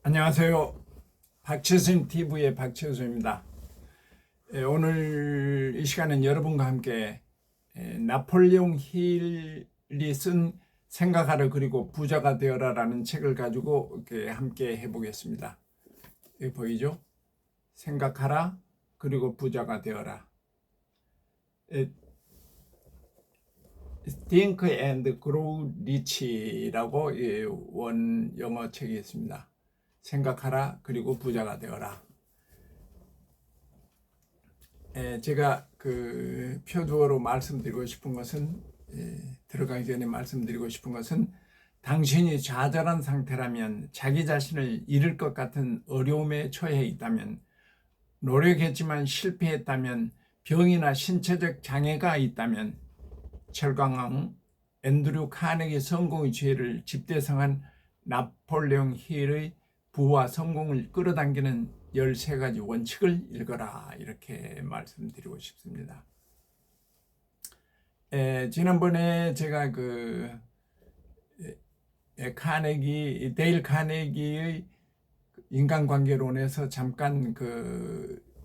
안녕하세요. 박철순 TV의 박철순입니다. 오늘 이 시간은 여러분과 함께 나폴레옹 힐이 쓴 생각하라 그리고 부자가 되어라라는 책을 가지고 함께 해보겠습니다. 여기 보이죠? 생각하라 그리고 부자가 되어라. Think and Grow Rich라고 원 영어 책이 있습니다. 생각하라 그리고 부자가 되어라. 제가 그 표주어로 말씀드리고 싶은 것은 들어가기 전에 말씀드리고 싶은 것은 당신이 좌절한 상태라면, 자기 자신을 잃을 것 같은 어려움에 처해 있다면, 노력했지만 실패했다면, 병이나 신체적 장애가 있다면 철강왕 앤드류 카네기 성공의 지혜를 집대성한 나폴레옹 힐의 부와 성공을 끌어당기는 13가지 원칙을 읽어라, 이렇게 말씀드리고 싶습니다. 지난번에 제가 데일 카네기의 인간관계론에서 잠깐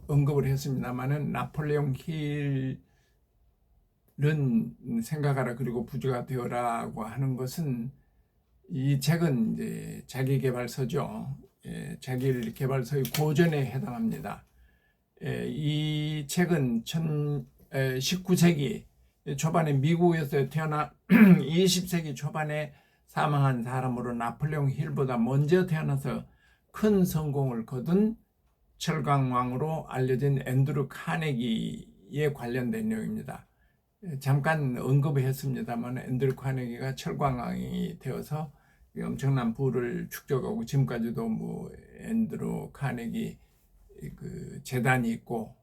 언급을 했습니다만은, 나폴레옹 힐은 생각하라 그리고 부자가 되어라고 하는 것은, 이 책은 이제 자기계발서죠. 자기개발서의 고전에 해당합니다. 이 책은 19세기 초반에 미국에서 태어나 20세기 초반에 사망한 사람으로 나폴레옹 힐보다 먼저 태어나서 큰 성공을 거둔 철강왕으로 알려진 앤드류 카네기에 관련된 내용입니다. 잠깐 언급했습니다만, 앤드류 카네기가 철강왕이 되어서 엄청난 부를 축적하고 지금까지도 앤드류 카네기 재단이 있고,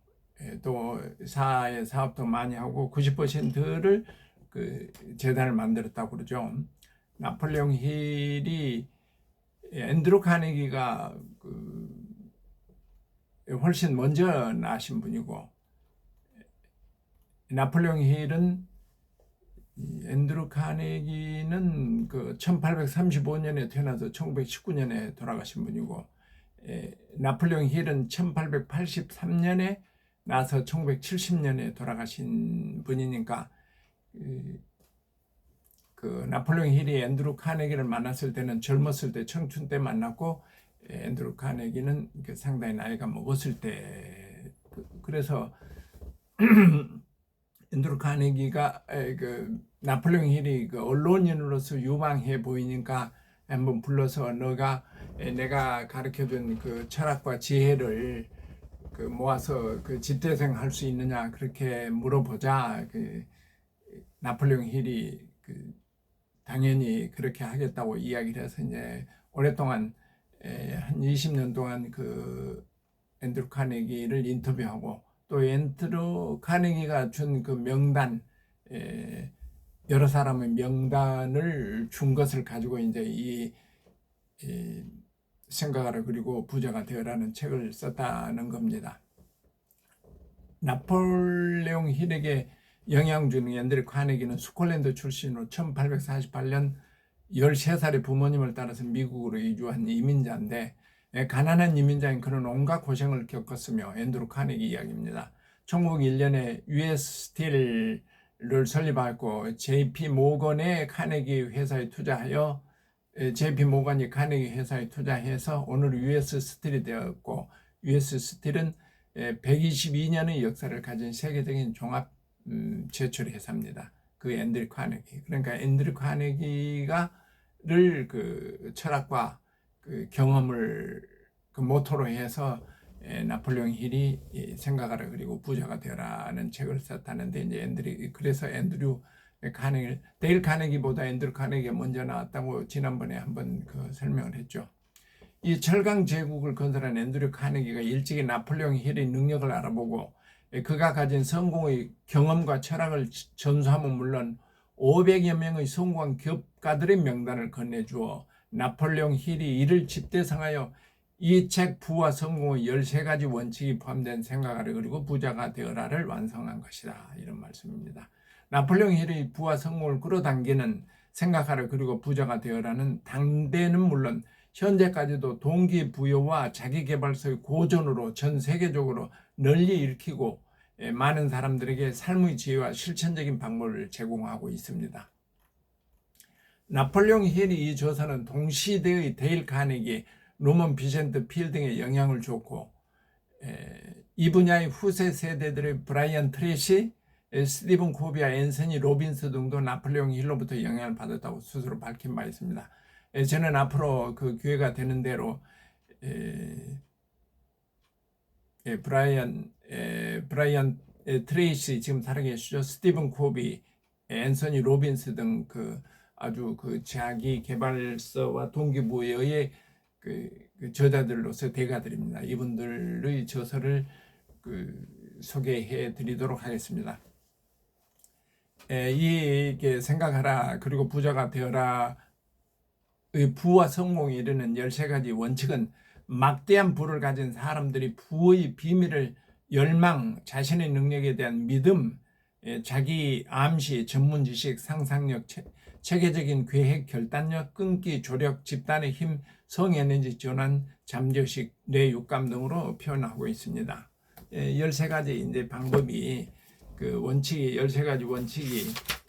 또 사회 사업도 많이 하고 90%를 재단을 만들었다고 그러죠. 나폴레옹 힐이 앤드류 카네기가 훨씬 먼저 나신 분이고, 나폴레옹 힐은 앤드류 카네기는 1835년에 태어나서 1919년에 돌아가신 분이고, 나폴레옹 힐은 1883년에 나서 1970년에 돌아가신 분이니까, 나폴레옹 힐이 앤드류 카네기를 만났을 때는 젊었을 때, 청춘 때 만났고, 앤드류 카네기는 상당히 나이가 먹었을 때, 그래서 앤드류 카네기가 나폴레옹 힐이 언론인으로서 유망해 보이니까 한번 불러서 내가 가르쳐준 철학과 지혜를 모아서 집대성 할 수 있느냐, 그렇게 물어보자. 나폴레옹 힐이 당연히 그렇게 하겠다고 이야기를 해서 이제 오랫동안 한 20년 동안 앤드류 카네기를 인터뷰하고, 또 앤드류 카네기가 준 명단, 여러 사람의 명단을 준 것을 가지고 이제 이 생각하라 그리고 부자가 되어라는 책을 썼다는 겁니다. 나폴레옹 힐에게 영향 주는 앤드류 카네기는 스콜랜드 출신으로 1848년 13살의 부모님을 따라서 미국으로 이주한 이민자인데, 가난한 이민자인 그런 온갖 고생을 겪었으며, 앤드류 카네기 이야기입니다. 1901년에 US 스틸을 설립하고 JP 모건의 카네기 회사에 투자하여, JP 모건이 카네기 회사에 투자해서 오늘 US 스틸이 되었고, US 스틸은 122년의 역사를 가진 세계적인 종합 제철 회사입니다. 앤드류 카네기. 그러니까 앤드류 카네기가를 철학과 경험을 모토로 해서 나폴레옹 힐이 생각하라 그리고 부자가 되어라는 책을 썼다는데, 이제 그래서 앤드류 카네기, 데일 카네기보다 앤드류 카네기가 먼저 나왔다고 지난번에 한번 설명을 했죠. 이 철강 제국을 건설한 앤드류 카네기가 일찍이 나폴레옹 힐의 능력을 알아보고, 그가 가진 성공의 경험과 철학을 전수하면 물론 500여 명의 성공한 기업가들의 명단을 건네주어 나폴레옹 힐이 이를 집대성하여 이 책 부와 성공의 13가지 원칙이 포함된 생각하라 그리고 부자가 되어라를 완성한 것이다, 이런 말씀입니다. 나폴레옹 힐의 부와 성공을 끌어당기는 생각하라 그리고 부자가 되어라는 당대는 물론 현재까지도 동기부여와 자기계발서의 고전으로 전 세계적으로 널리 읽히고 많은 사람들에게 삶의 지혜와 실천적인 방법을 제공하고 있습니다. 나폴레옹 힐이 이 저서는 동시대의 데일 카네기, 노먼 비센트 필 등에 영향을 줬고 이 분야의 후세 세대들의 브라이언 트레시, 스티븐 코비와 앤서니 로빈스 등도 나폴레옹 힐로부터 영향을 받았다고 스스로 밝힌 바 있습니다. 저는 앞으로 그 기회가 되는 대로 브라이언 트레이시 지금 살아계시죠. 스티븐 코비, 앤서니 로빈스 등 그 아주 그 자기 개발서와 동기부여의 그 저자들로서 대가들입니다. 이분들의 저서를 소개해 드리도록 하겠습니다. 이게 생각하라 그리고 부자가 되어라 의 부와 성공에 이르는 13가지 원칙은 막대한 부를 가진 사람들이 부의 비밀을 열망, 자신의 능력에 대한 믿음, 자기 암시, 전문 지식, 상상력, 체계적인 계획, 결단력, 끈기, 조력, 집단의 힘, 성에너지 전환, 잠재의식, 뇌 육감 등으로 표현하고 있습니다. 13가지 이제 방법이 그 원칙이 13가지 원칙이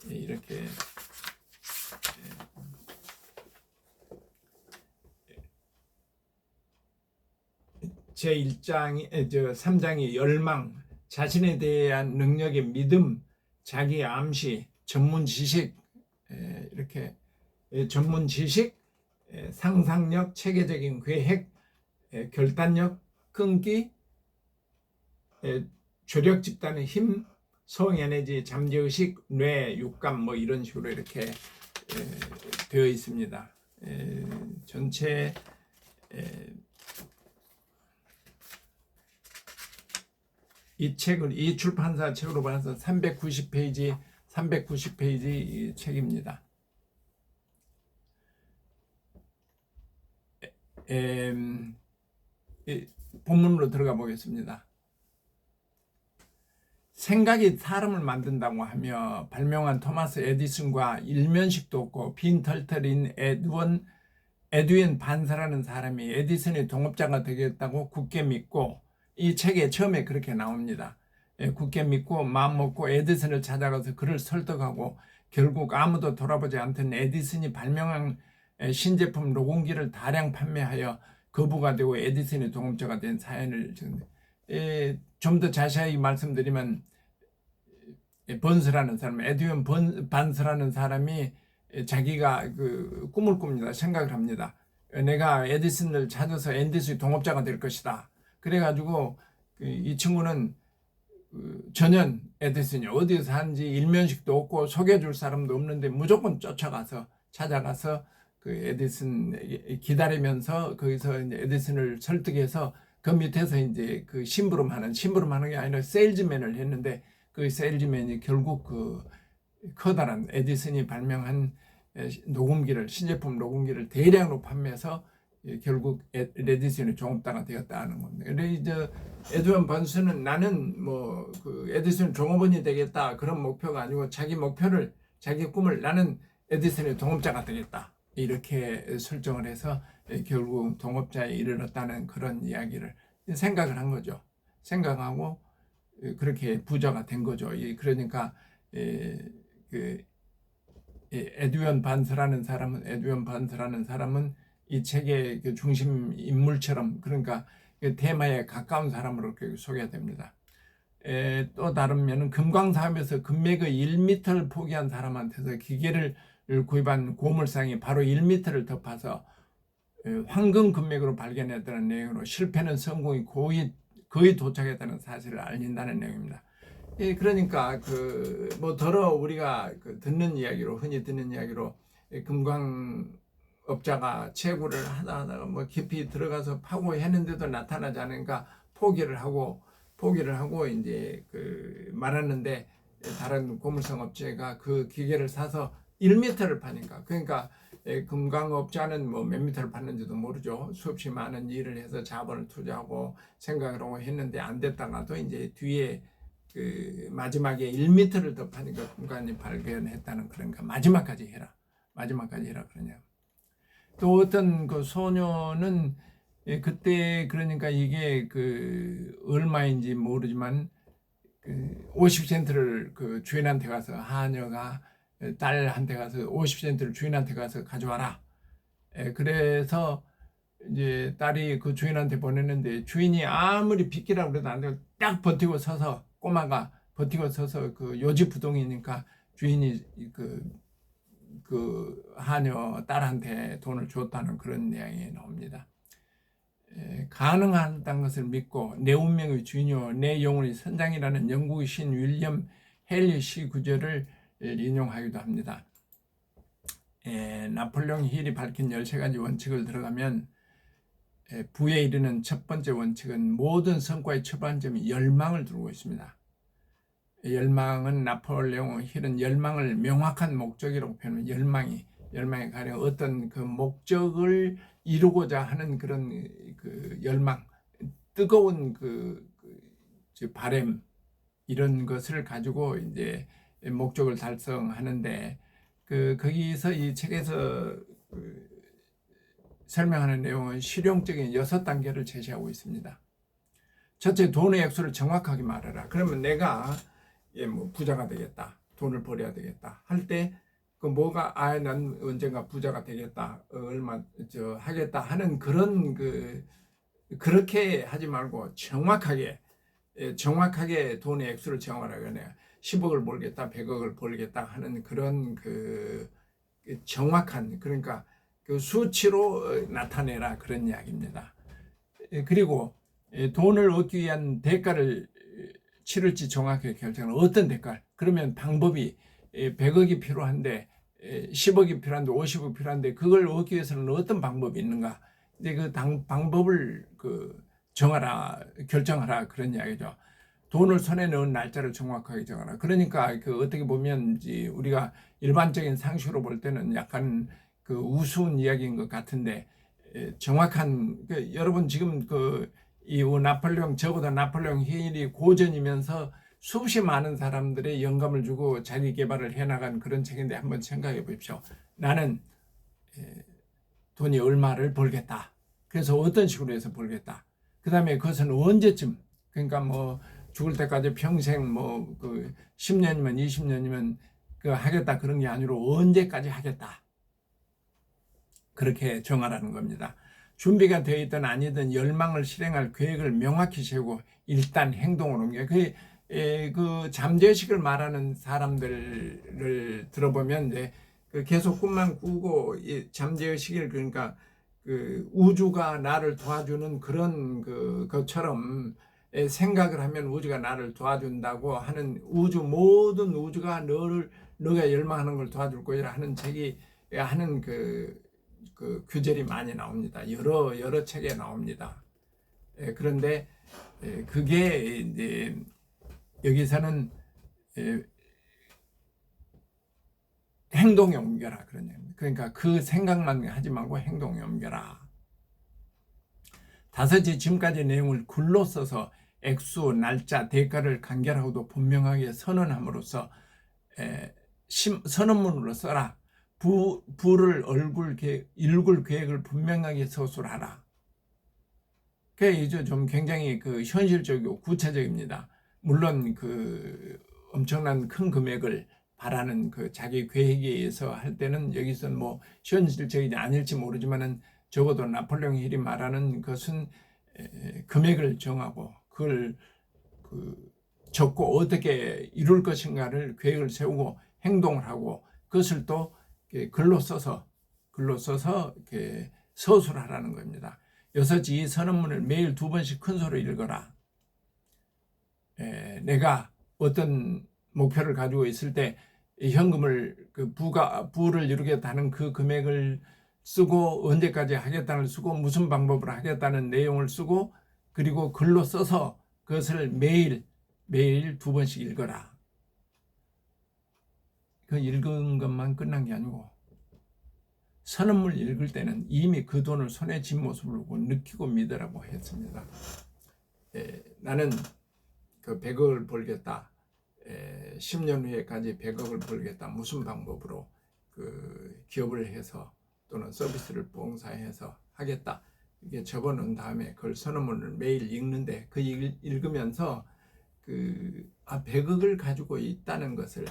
이렇게 제1장이 3장이 열망, 자신에 대한 능력의 믿음, 자기 암시, 전문 지식, 이렇게 전문 지식, 상상력, 체계적인 계획, 결단력, 끈기, 조력 집단의 힘, 성에너지, 잠재의식, 뇌, 육감 뭐 이런 식으로 이렇게 되어 있습니다. 전체 이 책을 이 출판사 책으로 봐서 390페이지 이 책입니다. 본문으로 들어가 보겠습니다. 생각이 사람을 만든다고 하며 발명한 토마스 에디슨과 일면식도 없고 빈털털인 에드윈 반사라는 사람이 에디슨의 동업자가 되겠다고 굳게 믿고 이 책에 처음에 그렇게 나옵니다. 굳게 믿고 마음먹고 에디슨을 찾아가서 그를 설득하고 결국 아무도 돌아보지 않던 에디슨이 발명한 신제품 로공기를 다량 판매하여 거부가 되고 에디슨의 동업자가 된 사연을 좀 더 자세히 말씀드리면 번스라는 사람, 에드윈 반스라는 사람이 자기가 그 꿈을 꿉니다. 생각을 합니다. 내가 에디슨을 찾아서 에디슨의 동업자가 될 것이다. 그래가지고 이 친구는 전혀 에디슨이 어디에 사는지 일면식도 없고 소개해줄 사람도 없는데 무조건 찾아가서 그 에디슨 기다리면서 거기서 이제 에디슨을 설득해서 그 밑에서 이제 그 심부름하는 게 아니라 세일즈맨을 했는데 그 세일즈맨이 결국 그 커다란 에디슨이 발명한 신제품 녹음기를 대량으로 판매해서 결국 에디슨의 종업자가 되었다는 겁니다. 그런데 이제 에드윈 번스는 나는 뭐 그 에디슨 종업원이 되겠다 그런 목표가 아니고 자기 꿈을 나는 에디슨의 동업자가 되겠다 이렇게 설정을 해서 결국 동업자에 이르렀다는 그런 이야기를 생각을 한 거죠. 생각하고 그렇게 부자가 된 거죠. 그러니까 그 에드윈 반스라는 사람은 이 책의 그 중심 인물처럼 그러니까 그 테마에 가까운 사람으로 소개됩니다. 또 다른 면은 금광사업에서 금맥의 1m를 포기한 사람한테서 기계를 구입한 고물상이 바로 1m를 덮어서 황금 금맥으로 발견했다는 내용으로 실패는 성공이 거의 도착했다는 사실을 알린다는 내용입니다. 그러니까 우리가 흔히 듣는 이야기로 금광업자가 채굴을 하다가 뭐 깊이 들어가서 파고했는데도 나타나지 않으니까 포기를 하고 이제 말았는데 다른 고물상 업체가 그 기계를 사서 1m를 파니까 그러니까 금광업자는 뭐 몇 미터를 받는지도 모르죠. 수없이 많은 일을 해서 자본을 투자하고 생각을 하고 했는데 안 됐다가도 이제 뒤에 마지막에 1m를 더 파니까 금관이 발견했다는 그런가 마지막까지 해라 그러냐. 또 어떤 그 소녀는 그때 그러니까 이게 그 얼마인지 모르지만 그 50센트를 그 주인한테 가서 하녀가 딸한테 가서 50센트를 주인한테 가서 가져와라. 그래서 이제 딸이 그 주인한테 보냈는데 주인이 아무리 비키라고 그래도 안 되고 딱 버티고 서서 꼬마가 버티고 서서 그 요지부동이니까 주인이 그 하녀 딸한테 돈을 줬다는 그런 내용이 나옵니다. 가능하다는 것을 믿고 내 운명의 주인이요 내 영혼의 선장이라는 영국의 신 윌리엄 헨리 시 구절을 인용하기도 합니다. 나폴레옹 힐이 밝힌 13가지 원칙을 들어가면 부에 이르는 첫 번째 원칙은 모든 성과의 초반점이 열망을 두고 있습니다. 열망은 나폴레옹 힐은 열망을 명확한 목적이라고 표현합니다. 열망이 가령 어떤 그 목적을 이루고자 하는 그런 그 열망, 뜨거운 바램 이런 것을 가지고 이제 목적을 달성하는데 거기서 이 책에서 설명하는 내용은 실용적인 6단계를 제시하고 있습니다. 첫째, 돈의 액수를 정확하게 말해라. 그러면 내가 뭐 부자가 되겠다, 돈을 벌여야 되겠다 할 때 그 뭐가 난 언젠가 부자가 되겠다, 얼마 하겠다 하는 그런 그렇게 하지 말고 정확하게 돈의 액수를 정하라고 내가 10억을 벌겠다, 100억을 벌겠다 하는 그런 정확한 그러니까 그 수치로 나타내라 그런 이야기입니다. 그리고 돈을 얻기 위한 대가를 치를지 정확하게 결정하는 어떤 대가. 그러면 방법이 100억이 필요한데 10억이 필요한데 50억이 필요한데 그걸 얻기 위해서는 어떤 방법이 있는가? 이제 그 방법을 정하라, 결정하라 그런 이야기죠. 돈을 손에 넣은 날짜를 정확하게 정하라. 그러니까 어떻게 보면 이제 우리가 일반적인 상식으로 볼 때는 약간 우스운 이야기인 것 같은데 정확한 여러분 지금 이 나폴레옹 적어도 나폴레옹 힐이 고전이면서 수없이 많은 사람들의 영감을 주고 자기 개발을 해나간 그런 책인데 한번 생각해 보십시오. 나는 돈이 얼마를 벌겠다. 그래서 어떤 식으로 해서 벌겠다. 그 다음에 그것은 언제쯤 그러니까 뭐 죽을 때까지 평생 10년이면 20년이면 하겠다 그런 게 아니라 언제까지 하겠다. 그렇게 정하라는 겁니다. 준비가 되어 있든 아니든 열망을 실행할 계획을 명확히 세우고 일단 행동으로 옮겨. 그 잠재의식을 말하는 사람들을 들어보면 이제 계속 꿈만 꾸고 잠재의식을 그러니까 우주가 나를 도와주는 그런 것처럼 생각을 하면 우주가 나를 도와준다고 하는 모든 우주가 너가 열망하는 걸 도와줄 거야 하는 책이 하는 규절이 많이 나옵니다. 여러 책에 나옵니다. 그런데 그게 이제 여기서는 행동에 옮겨라 그런 얘기입니다. 그러니까 그 생각만 하지 말고 행동에 옮겨라. 다섯째, 지금까지 내용을 글로 써서 액수, 날짜, 대가를 간결하고도 분명하게 선언함으로써 선언문으로 써라. 부를 일굴 계획을 분명하게 서술하라. 그게 이제 좀 굉장히 현실적이고 구체적입니다. 물론 엄청난 큰 금액을 바라는 자기 계획에 의해서 할 때는 여기서는 뭐 현실적이지 아닐지 모르지만은 적어도 나폴레옹 힐이 말하는 것은 금액을 정하고 그걸 적고 어떻게 이룰 것인가를 계획을 세우고 행동을 하고 그것을 또 글로 써서 이렇게 서술하라는 겁니다. 여섯째, 이 선언문을 매일 2번씩 큰 소리로 읽어라. 내가 어떤 목표를 가지고 있을 때 현금을 부를 이루겠다는 그 금액을 쓰고 언제까지 하겠다는 쓰고 무슨 방법으로 하겠다는 내용을 쓰고 그리고 글로 써서 그것을 매일 2번씩 읽어라. 그 읽은 것만 끝난 게 아니고 선언문을 읽을 때는 이미 그 돈을 손에 쥔 모습을 보고 느끼고 믿으라고 했습니다. 나는 100억을 벌겠다. 10년 후에까지 100억을 벌겠다. 무슨 방법으로 기업을 해서 또는 서비스를 봉사해서 하겠다. 이게 적어놓은 다음에 그걸 선언문을 매일 읽는데 그 읽으면서 100억을 가지고 있다는 것을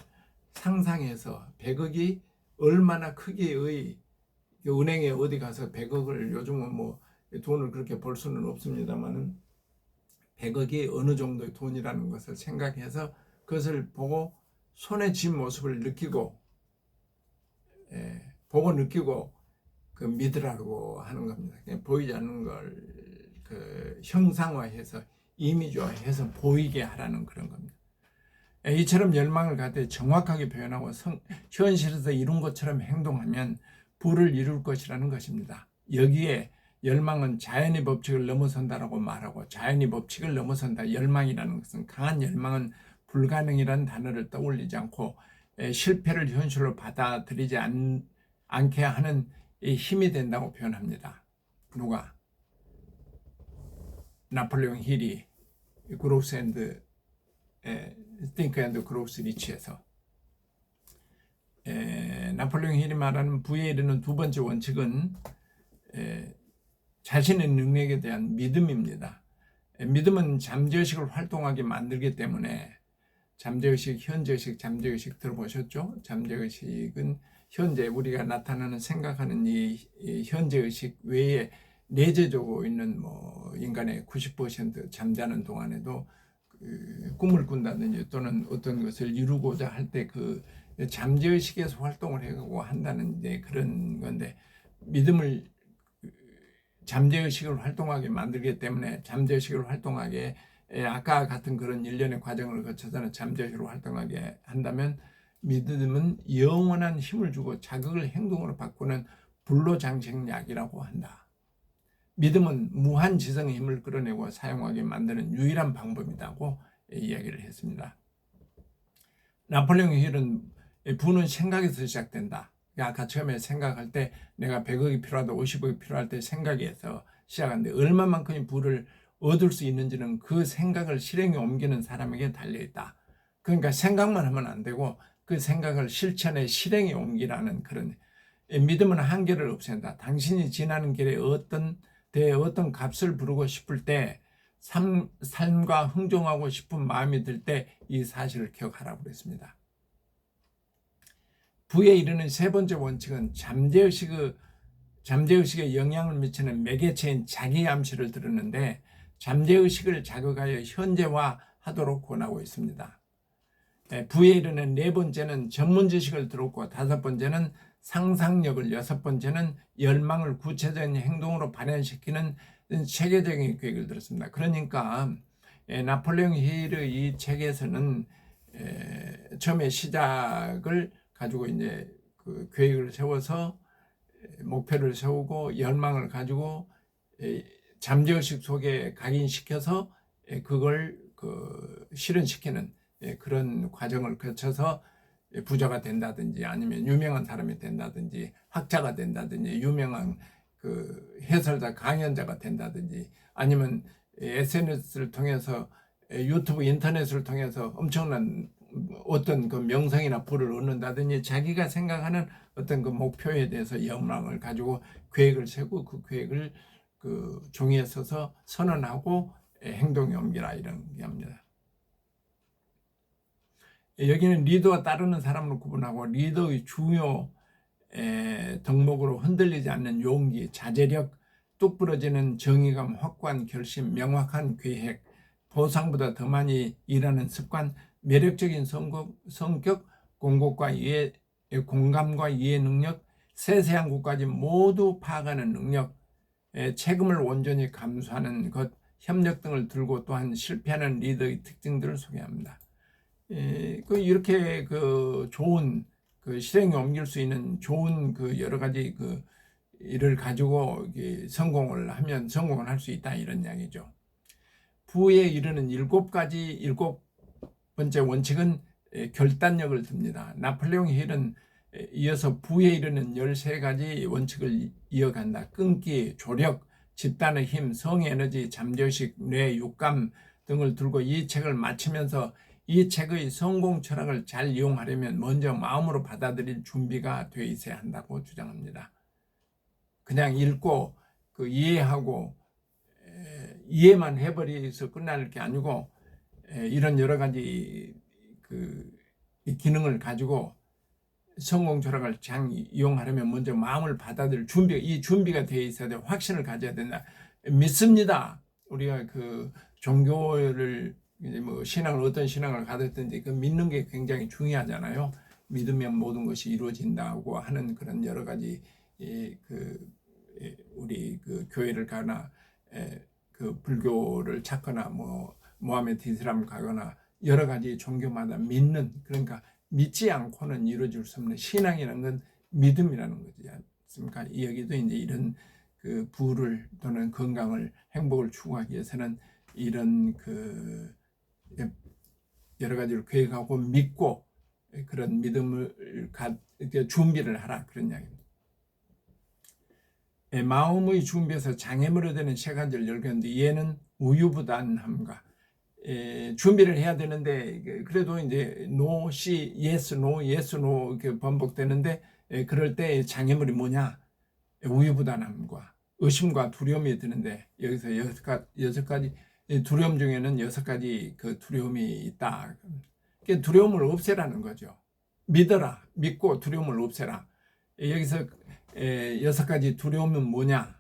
상상해서 100억이 얼마나 크기의 은행에 어디 가서 100억을 요즘은 뭐 돈을 그렇게 벌 수는 없습니다만은 100억이 어느 정도의 돈이라는 것을 생각해서 그것을 보고 손에 쥔 모습을 느끼고 보고 느끼고 믿으라고 하는 겁니다. 그냥 보이지 않는 걸 형상화해서 이미지화해서 보이게 하라는 그런 겁니다. 이처럼 열망을 갖되 정확하게 표현하고 현실에서 이룬 것처럼 행동하면 부를 이룰 것이라는 것입니다. 여기에 열망은 자연의 법칙을 넘어선다라고 말하고, 자연의 법칙을 넘어선다, 열망이라는 것은, 강한 열망은 불가능이라는 단어를 떠올리지 않고 실패를 현실로 받아들이지 않게 하는 힘이 된다고 표현합니다. 누가? 나폴레옹 힐이 그로스 앤드 Think and Grow Rich에서 나폴레옹 힐이 말하는 부에 이르는 두 번째 원칙은 자신의 능력에 대한 믿음입니다. 믿음은 잠재의식을 활동하게 만들기 때문에 잠재의식, 현재의식, 잠재의식 들어보셨죠? 잠재의식은 현재 우리가 나타나는 생각하는 이 현재의식 외에 내재적으로 있는 인간의 90% 잠자는 동안에도 꿈을 꾼다든지 또는 어떤 것을 이루고자 할 때 잠재의식에서 활동을 하고 한다는 그런 건데, 믿음을 잠재의식을 활동하게 만들기 때문에 잠재의식을 활동하게 아까 같은 그런 일련의 과정을 거쳐서는 잠재의식으로 활동하게 한다면 믿음은 영원한 힘을 주고 자극을 행동으로 바꾸는 불로장생약이라고 한다. 믿음은 무한 지성의 힘을 끌어내고 사용하게 만드는 유일한 방법이라고 이야기를 했습니다. 나폴레옹 힐은 부는 생각에서 시작된다. 아까 처음에 생각할 때 내가 100억이 필요하다, 50억이 필요할 때 생각에서 시작하는데 얼마만큼의 부를 얻을 수 있는지는 그 생각을 실행에 옮기는 사람에게 달려있다. 그러니까 생각만 하면 안 되고 그 생각을 실천에 실행에 옮기라는 그런, 믿음은 한계를 없앤다. 당신이 지나는 길에 어떤 값을 부르고 싶을 때, 삶과 흥정하고 싶은 마음이 들 때 이 사실을 기억하라고 그랬습니다. 부에 이르는 세 번째 원칙은 잠재의식에 영향을 미치는 매개체인 자기 암시를 들었는데, 잠재의식을 자극하여 현재화하도록 권하고 있습니다. 부에 이르는 네 번째는 전문지식을 들었고, 다섯 번째는 상상력을, 여섯 번째는 열망을 구체적인 행동으로 발현시키는 체계적인 계획을 들었습니다. 그러니까 나폴레옹 힐의 이 책에서는 처음에 시작을 가지고 이제 계획을 세워서 목표를 세우고 열망을 가지고 잠재의식 속에 각인시켜서 그걸 실현시키는 그런 과정을 거쳐서 부자가 된다든지 아니면 유명한 사람이 된다든지 학자가 된다든지 유명한 해설자 강연자가 된다든지 아니면 SNS를 통해서 유튜브 인터넷을 통해서 엄청난 어떤 명성이나 부를 얻는다든지 자기가 생각하는 어떤 목표에 대해서 열망을 가지고 계획을 세우고 그 계획을 종이에 써서 선언하고 행동에 옮기라, 이런 얘기합니다. 여기는 리더와 따르는 사람을 구분하고 리더의 중요 덕목으로 흔들리지 않는 용기, 자제력, 뚝 부러지는 정의감, 확고한 결심, 명확한 계획, 보상보다 더 많이 일하는 습관, 매력적인 성격, 공감과 이해 능력, 세세한 것까지 모두 파악하는 능력, 책임을 온전히 감수하는 것, 협력 등을 들고 또한 실패하는 리더의 특징들을 소개합니다. 이렇게 좋은 실행에 옮길 수 있는 좋은 여러 가지 일을 가지고 성공을 하면 성공을 할 수 있다, 이런 이야기죠. 부에 이르는 일곱 번째 원칙은 결단력을 듭니다. 나폴레옹 힐은 이어서 부에 이르는 13가지 원칙을 이어간다. 끈기, 조력, 집단의 힘, 성에너지, 잠재의식, 뇌, 육감 등을 들고 이 책을 마치면서 이 책의 성공 철학을 잘 이용하려면 먼저 마음으로 받아들일 준비가 되어 있어야 한다고 주장합니다. 그냥 읽고 그 이해하고 이해만 해버려서 끝날 게 아니고 이런 여러 가지 그 기능을 가지고 성공 철학을 잘 이용하려면 먼저 마음을 받아들일 이 준비가 되어 있어야 돼. 확신을 가져야 된다. 믿습니다. 우리가 그 종교를 이제 뭐 신앙을 어떤 신앙을 가졌든지 그 믿는 게 굉장히 중요하잖아요. 믿으면 모든 것이 이루어진다고 하는 그런 여러 가지 우리 그 교회를 가나 그 불교를 찾거나 뭐 모하메드 이슬람을 가거나 여러 가지 종교마다 믿는, 그러니까 믿지 않고는 이루어질 수 없는 신앙이라는 건 믿음이라는 거지 않습니까? 여기도 이제 이런 그 부를 또는 건강을 행복을 추구하기 위해서는 이런 그 여러 가지를 계획하고 믿고 그런 믿음을 준비를 하라, 그런 이야기입니다. 마음의 준비에서 장애물이 되는 세 가지를 열겠는데, 얘는 우유부단함과 준비를 해야 되는데 그래도 이제 no, si, yes, no, yes, no 이렇게 반복되는데 그럴 때 장애물이 뭐냐? 우유부단함과 의심과 두려움이 드는데, 여기서 여섯 가지 두려움 중에는 6가지 그 두려움이 있다. 두려움을 없애라는 거죠. 믿어라, 믿고 두려움을 없애라. 여기서 6가지 두려움은 뭐냐?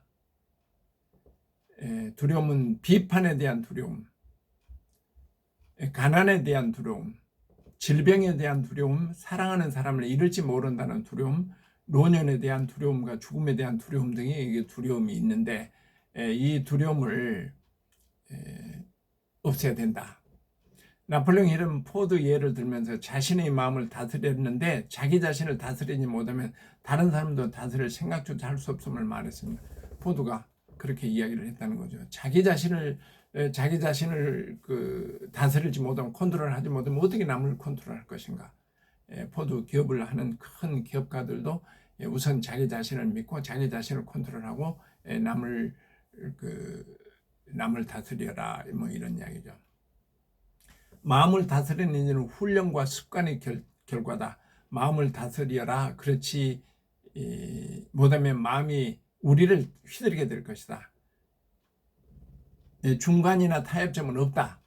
두려움은 비판에 대한 두려움, 가난에 대한 두려움, 질병에 대한 두려움, 사랑하는 사람을 잃을지 모른다는 두려움, 노년에 대한 두려움과 죽음에 대한 두려움 등의 두려움이 있는데 이 두려움을 없애야 된다. 나폴레옹 힐은 포드 예를 들면서 자신의 마음을 다스렸는데 자기 자신을 다스리지 못하면 다른 사람도 다스릴 생각조차 할 수 없음을 말했습니다. 포드가 그렇게 이야기를 했다는 거죠. 자기 자신을 그 다스리지 못하면, 컨트롤하지 못하면 어떻게 남을 컨트롤할 것인가. 포드 기업을 하는 큰 기업가들도 우선 자기 자신을 믿고 자기 자신을 컨트롤하고 남을 다스려라, 뭐 이런 이야기죠. 마음을 다스리는 일은 훈련과 습관의 결과다. 마음을 다스려라. 그렇지 못하면 마음이 우리를 휘두르게 될 것이다. 중간이나 타협점은 없다.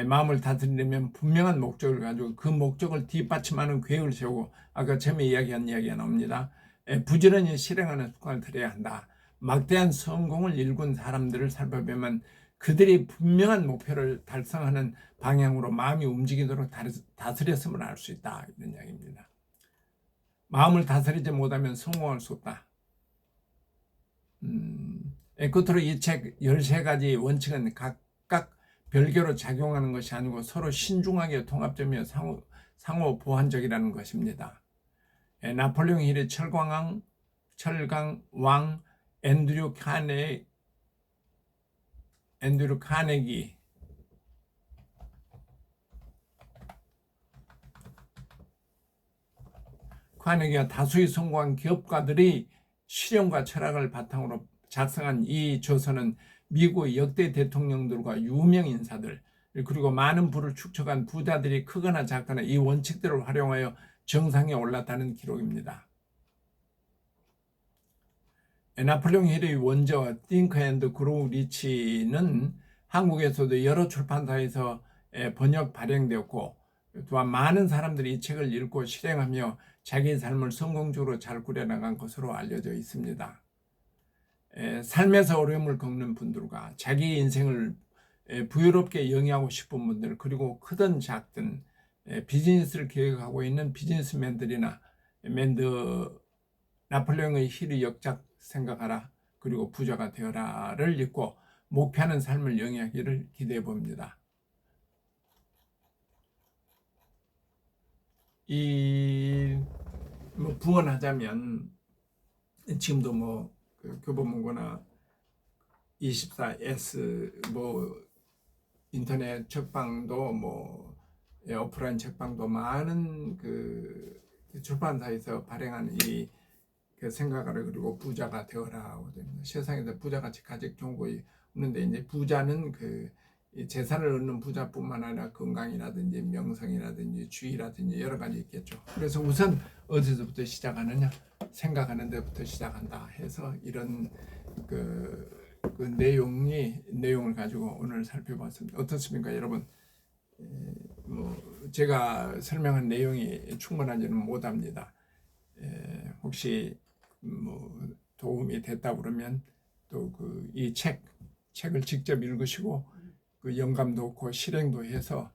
마음을 다스리려면 분명한 목적을 가지고 그 목적을 뒷받침하는 계획을 세우고, 아까 처음에 이야기한 이야기가 나옵니다. 부지런히 실행하는 습관을 들여야 한다. 막대한 성공을 일군 사람들을 살펴보면 그들이 분명한 목표를 달성하는 방향으로 마음이 움직이도록 다스렸음을 알 수 있다, 이런 이야기입니다. 마음을 다스리지 못하면 성공할 수 없다. 끝으로 이 책 13가지 원칙은 각각 별개로 작용하는 것이 아니고 서로 신중하게 통합되며 상호 보완적이라는 것입니다. 나폴레옹 힐의 철강왕 앤드류 카네기와 다수의 성공한 기업가들이 실용과 철학을 바탕으로 작성한 이 저서는 미국의 역대 대통령들과 유명 인사들, 그리고 많은 부를 축적한 부자들이 크거나 작거나 이 원칙들을 활용하여 정상에 올랐다는 기록입니다. 나폴레옹 힐의 원저 Think and Grow Rich는 한국에서도 여러 출판사에서 번역 발행되었고, 또한 많은 사람들이 이 책을 읽고 실행하며 자기의 삶을 성공적으로 잘 꾸려나간 것으로 알려져 있습니다. 삶에서 어려움을 겪는 분들과 자기 인생을 부유롭게 영위하고 싶은 분들, 그리고 크든 작든 비즈니스를 계획하고 있는 비즈니스맨들이나 나폴레옹의 힐의 역작 생각하라, 그리고 부자가 되어라를 읽고 목표하는 삶을 영위하기를 기대해 봅니다. 뭐 부언하자면 지금도 뭐 교보문고나 24S 뭐 인터넷 책방도 뭐 오프라인 책방도 많은 그 출판사에서 발행하는 이 생각하라, 그리고 부자가 되어라. 세상에서 부자같이 가장 좋은 것이 없는데, 이제 부자는 그 이 재산을 얻는 부자뿐만 아니라 건강이라든지 명성이라든지 주의라든지 여러 가지 있겠죠. 그래서 우선 어디서부터 시작하느냐? 생각하는 데부터 시작한다 해서 이런 그 내용을 가지고 오늘 살펴봤습니다. 어떻습니까, 여러분? 뭐 제가 설명한 내용이 충분하지는 못합니다. 혹시 뭐 도움이 됐다 그러면 또 그 이 책을 직접 읽으시고 그 영감도 얻고 실행도 해서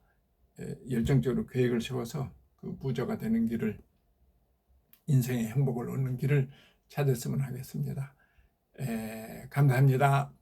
열정적으로 계획을 세워서 그 부자가 되는 길을, 인생의 행복을 얻는 길을 찾았으면 하겠습니다. 감사합니다.